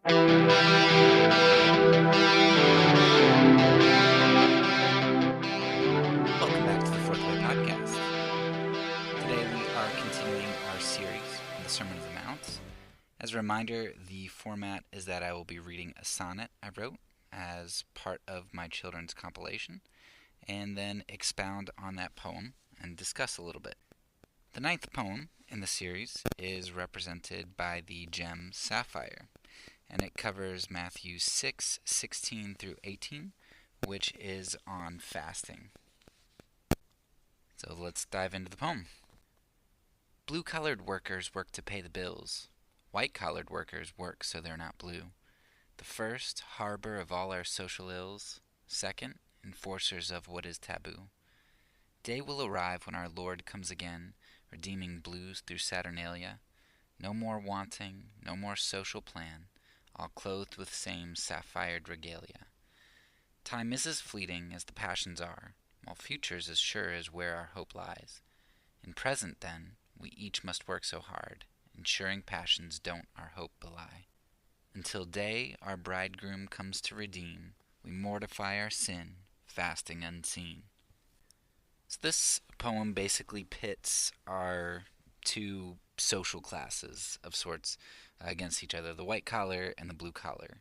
Welcome back to the Fourth Way Podcast. Today we are continuing our series on the Sermon of the Mount. As a reminder, the format is that I will be reading a sonnet I wrote as part of my children's compilation, and then expound on that poem and discuss a little bit. The ninth poem in the series is represented by the gem Sapphire, and it covers Matthew 6:16 through 18, which is on fasting. So let's dive into the poem. Blue-collared workers work to pay the bills. White-collared workers work so they're not blue. The first, harbor of all our social ills. Second, enforcers of what is taboo. Day will arrive when our Lord comes again, redeeming blues through Saturnalia. No more wanting, no more social plan, all clothed with same Sapphired regalia. Time is as fleeting as the passions are, while future's as sure as where our hope lies. In present, then, we each must work so hard, ensuring passions don't our hope belie. Until day our bridegroom comes to redeem, we mortify our sin, fasting unseen. So this poem basically pits our two social classes of sorts against each other, the white collar and the blue collar.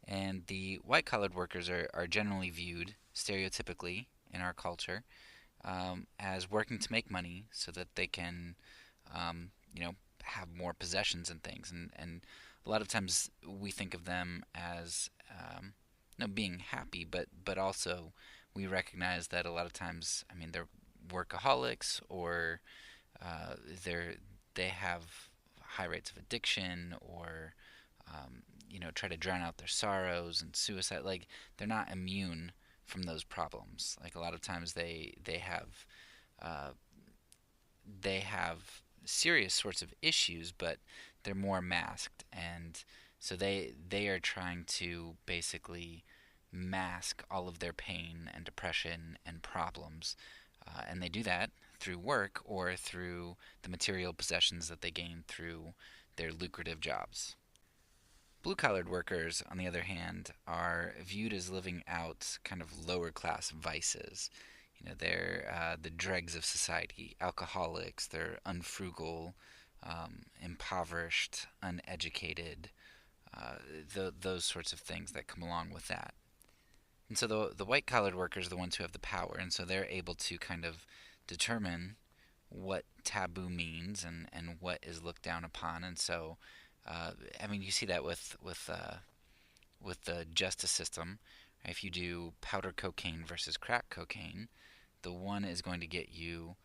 And the white-collared workers are generally viewed, stereotypically, in our culture, as working to make money so that they can, have more possessions and things. And a lot of times we think of them as being happy, but also we recognize that a lot of times, they're workaholics, or they have high rates of addiction, or try to drown out their sorrows and suicide. Like, they're not immune from those problems. Like, a lot of times they have serious sorts of issues, but they're more masked, and so they are trying to basically mask all of their pain and depression and problems, and they do that through work or through the material possessions that they gain through their lucrative jobs. Blue-collared workers, on the other hand, are viewed as living out kind of lower-class vices. They're the dregs of society, alcoholics, they're unfrugal, impoverished, uneducated, those sorts of things that come along with that. And so the white-collared workers are the ones who have the power, and so they're able to kind of determine what taboo means and what is looked down upon. And so you see that with the justice system. If you do powder cocaine versus crack cocaine, the one is going to get you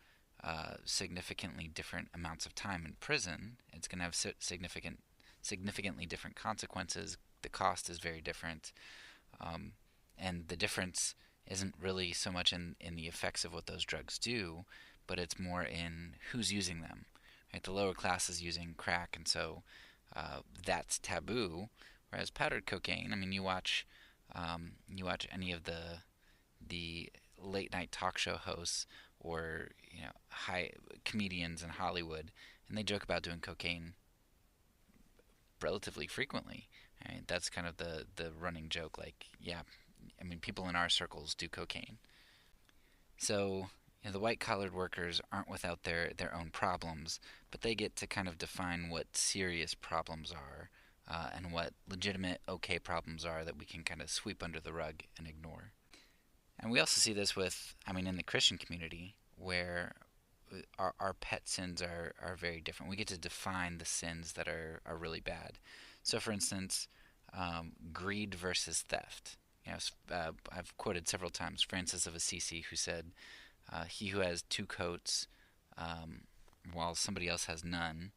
significantly different amounts of time in prison. It's going to have significantly different consequences. The cost is very different, and the difference isn't really so much in the effects of what those drugs do, but it's more in who's using them. Right? The lower class is using crack, and so that's taboo. Whereas powdered cocaine, you watch any of the late night talk show hosts, or high comedians in Hollywood, and they joke about doing cocaine relatively frequently. Right? That's kind of the running joke. Like, yeah, people in our circles do cocaine. So the white-collared workers aren't without their own problems, but they get to kind of define what serious problems are, and what legitimate, okay problems are that we can kind of sweep under the rug and ignore. And we also see this with, in the Christian community, where our pet sins are very different. We get to define the sins that are really bad. So, for instance, greed versus theft. I've quoted several times Francis of Assisi, who said, he who has two coats while somebody else has none,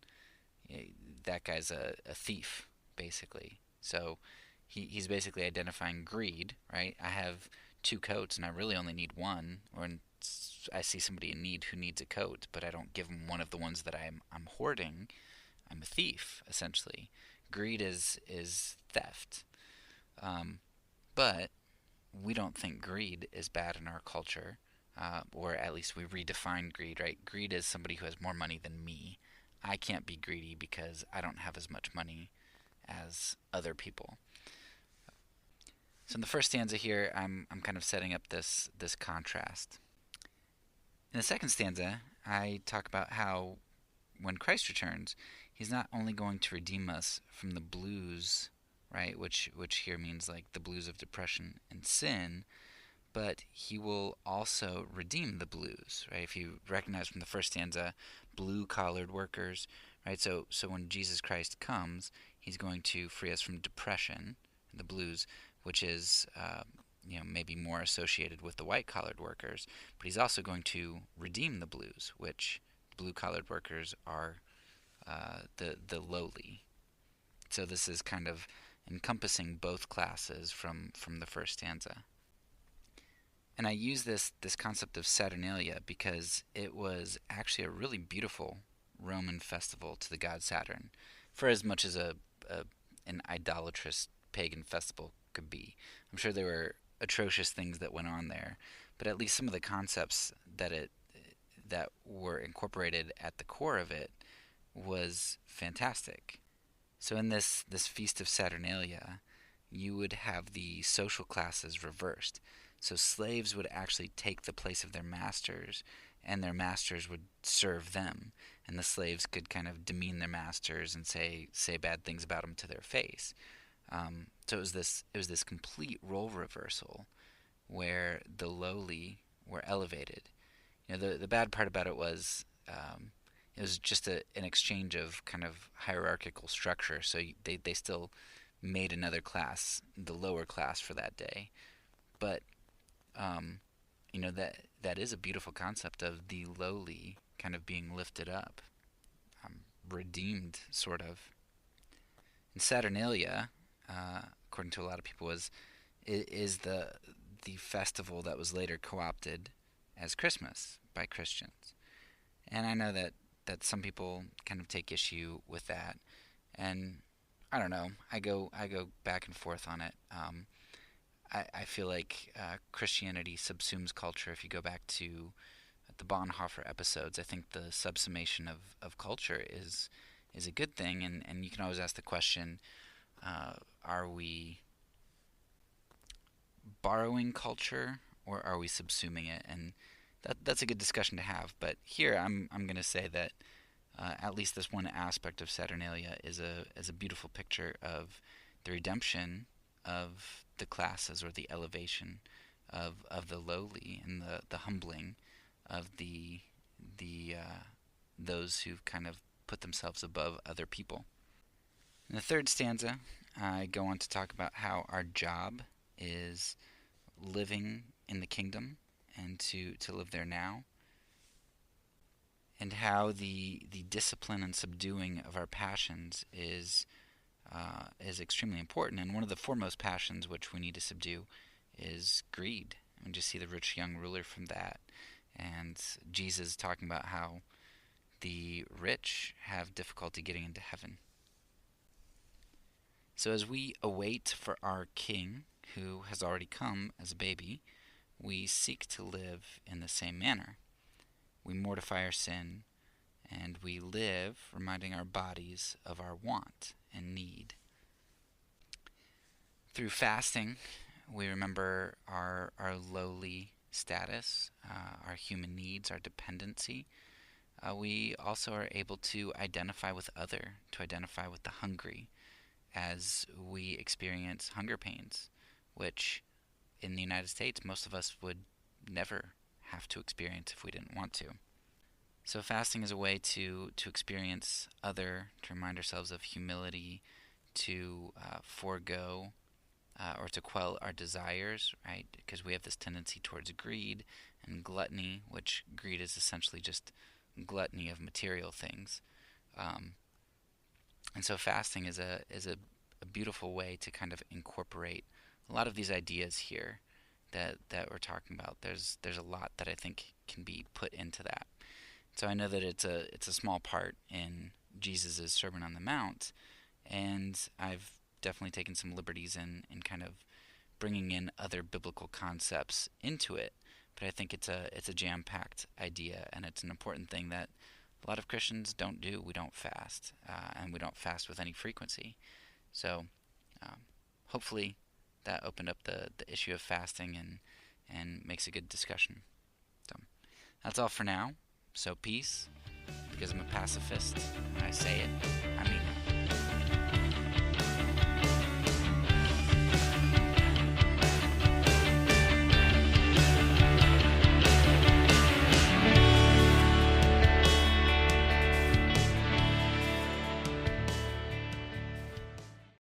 that guy's a thief, basically. So he's basically identifying greed, right? I have two coats and I really only need one, or I see somebody in need who needs a coat, but I don't give them one of the ones that I'm hoarding. I'm a thief, essentially. Greed is theft. But we don't think greed is bad in our culture, or at least we redefine greed, right? Greed is somebody who has more money than me. I can't be greedy because I don't have as much money as other people. So in the first stanza here, I'm kind of setting up this contrast. In the second stanza, I talk about how when Christ returns, he's not only going to redeem us from the blues, right, which here means like the blues of depression and sin, but he will also redeem the blues, right? If you recognize from the first stanza, blue-collared workers, right? So when Jesus Christ comes, he's going to free us from depression, the blues, which is maybe more associated with the white-collared workers, but he's also going to redeem the blues, which blue-collared workers are the lowly. So this is kind of encompassing both classes from the first stanza. And I use this concept of Saturnalia because it was actually a really beautiful Roman festival to the god Saturn, for as much as an idolatrous pagan festival could be. I'm sure there were atrocious things that went on there, but at least some of the concepts that were incorporated at the core of it was fantastic. So in this feast of Saturnalia, you would have the social classes reversed. So slaves would actually take the place of their masters, and their masters would serve them, and the slaves could kind of demean their masters and say bad things about them to their face. So it was this complete role reversal where the lowly were elevated. The bad part about it was just an exchange of kind of hierarchical structure. So they still made another class, the lower class, for that day. But that is a beautiful concept of the lowly kind of being lifted up, redeemed, sort of. And Saturnalia, according to a lot of people, is the festival that was later co-opted as Christmas by Christians. And I know that some people kind of take issue with that, and I don't know. I go back and forth on it. I feel like Christianity subsumes culture. If you go back to the Bonhoeffer episodes, I think the subsumation of culture is a good thing, and you can always ask the question, are we borrowing culture or are we subsuming it? And that's a good discussion to have. But here I'm going to say that at least this one aspect of Saturnalia is a beautiful picture of the redemption of the classes, or the elevation of the lowly, and the humbling of those who kind of put themselves above other people. In the third stanza, I go on to talk about how our job is living in the kingdom and to live there now, and how the discipline and subduing of our passions is extremely important. And one of the foremost passions which we need to subdue is greed. We just see the rich young ruler from that, and Jesus talking about how the rich have difficulty getting into heaven. So as we await for our King, who has already come as a baby, we seek to live in the same manner. We mortify our sin, and we live reminding our bodies of our want and need. Through fasting, we remember our lowly status, our human needs, our dependency. We also are able to identify with to identify with the hungry, as we experience hunger pains, which in the United States most of us would never have to experience if we didn't want to. So fasting is a way to experience other, to remind ourselves of humility, to forego or to quell our desires, right? Because we have this tendency towards greed and gluttony, which greed is essentially just gluttony of material things. And so fasting is a beautiful way to kind of incorporate a lot of these ideas here that we're talking about. There's a lot that I think can be put into that. So I know that it's a small part in Jesus' Sermon on the Mount, and I've definitely taken some liberties in kind of bringing in other biblical concepts into it. But I think it's a jam-packed idea, and it's an important thing that a lot of Christians don't do. We don't fast, and we don't fast with any frequency. So hopefully that opened up the issue of fasting and makes a good discussion. So that's all for now. So peace, because I'm a pacifist. When I say it, I mean it.